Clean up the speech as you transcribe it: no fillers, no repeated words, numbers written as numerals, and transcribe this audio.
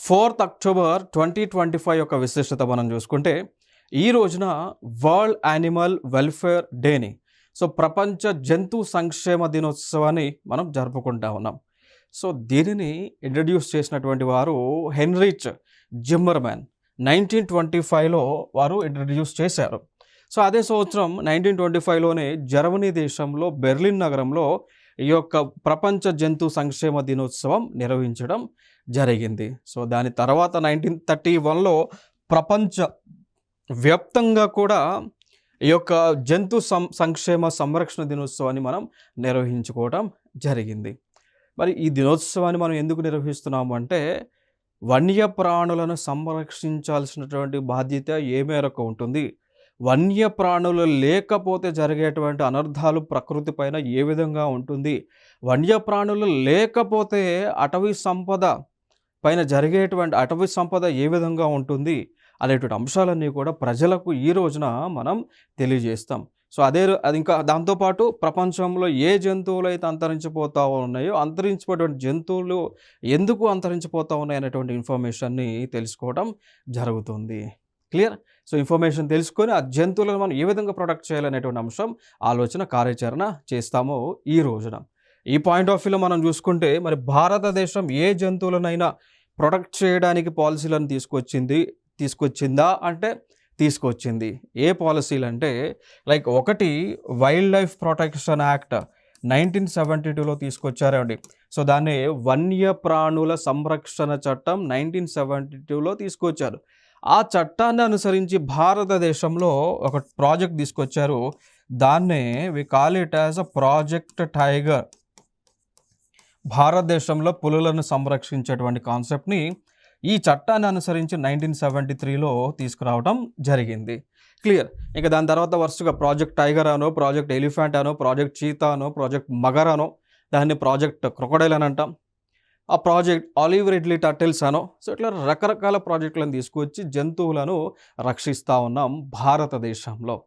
4th October 2025 యొక్క విశిష్టత మనం చూసుకుంటే ఈ రోజున వరల్డ్ యానిమల్ వెల్ఫేర్ డేని ప్రపంచ జంతు సంక్షేమ దినోత్సవాన్ని మనం జరుపుకుంటా ఉన్నాం. దీనిని ఇంట్రడ్యూస్ చేసినటువంటి వారు హెన్రిచ్ జిమ్మర్మ్యాన్ 1925లో వారు ఇంట్రడ్యూస్ చేశారు. అదే సంవత్సరం 1925లోనే జర్మనీ దేశంలో బెర్లిన్ నగరంలో ఈ యొక్క ప్రపంచ జంతు సంక్షేమ దినోత్సవం నిర్వహించడం జరిగింది. దాని తర్వాత 1931లో ప్రపంచ వ్యాప్తంగా కూడా ఈ యొక్క జంతు సంక్షేమ సంరక్షణ దినోత్సవాన్ని మనం నిర్వహించుకోవడం జరిగింది. మరి ఈ దినోత్సవాన్ని మనం ఎందుకు నిర్వహిస్తున్నాము అంటే వన్యప్రాణులను సంరక్షించాల్సినటువంటి బాధ్యత ఏ మేరకు ఉంటుంది, వన్యప్రాణులు లేకపోతే జరిగేటువంటి అనర్థాలు ప్రకృతి పైన ఏ విధంగా ఉంటుంది, వన్యప్రాణులు లేకపోతే అటవీ సంపద పైన జరిగేటువంటి అటవీ సంపద ఏ విధంగా ఉంటుంది అనేటువంటి అంశాలన్నీ కూడా ప్రజలకు ఈ రోజున మనం తెలియజేస్తాం. అది ఇంకా దాంతోపాటు ప్రపంచంలో ఏ జంతువులు అయితే అంతరించిపోతూ ఉన్నాయో అంతరించిపోయేటువంటి జంతువులు ఎందుకు అంతరించిపోతూ ఉన్నాయి అనేటువంటి ఇన్ఫర్మేషన్ని తెలుసుకోవడం జరుగుతుంది. క్లియర్? ఇన్ఫర్మేషన్ తెలుసుకొని ఆ జంతువులను మనం ఏ విధంగా ప్రొటెక్ట్ చేయాలనేటువంటి అంశం ఆలోచన కార్యాచరణ చేస్తామో ఈ రోజున. ఈ పాయింట్ ఆఫ్ వ్యూలో మనం చూసుకుంటే మరి భారతదేశం ఏ జంతువులనైనా ప్రొటెక్ట్ చేయడానికి పాలసీలను తీసుకొచ్చిందా అంటే తీసుకొచ్చింది. ఏ పాలసీలు అంటే ఒకటి వైల్డ్ లైఫ్ ప్రొటెక్షన్ యాక్ట్ 1972లో తీసుకొచ్చారండి. దాన్ని వన్యప్రాణుల సంరక్షణ చట్టం 1972లో తీసుకొచ్చారు. ఆ చట్టాన్ని అనుసరించి భారతదేశంలో ఒక ప్రాజెక్ట్ తీసుకొచ్చారు. దాన్నే we call it as a project tiger. భారతదేశంలో పులులను సంరక్షించేటువంటి కాన్సెప్ట్ని ఈ చట్టాన్ని అనుసరించి 1973లో తీసుకురావడం జరిగింది. క్లియర్? ఇంకా దాని తర్వాత వరుసగా ప్రాజెక్ట్ టైగర్ అనో, ప్రాజెక్ట్ ఎలిఫెంట్ అనో, ప్రాజెక్ట్ చీతా అనో, ప్రాజెక్ట్ మగర్ అనో, దాన్ని ప్రాజెక్ట్ క్రొకడైల్ అని అంటాం, ఆ ప్రాజెక్ట్ ఆలివ్ రిడ్లీ టర్టిల్స్ అనో. ఇట్లా రకరకాల ప్రాజెక్టులను తీసుకొచ్చి జంతువులను రక్షిస్తూ ఉన్నాం భారతదేశంలో.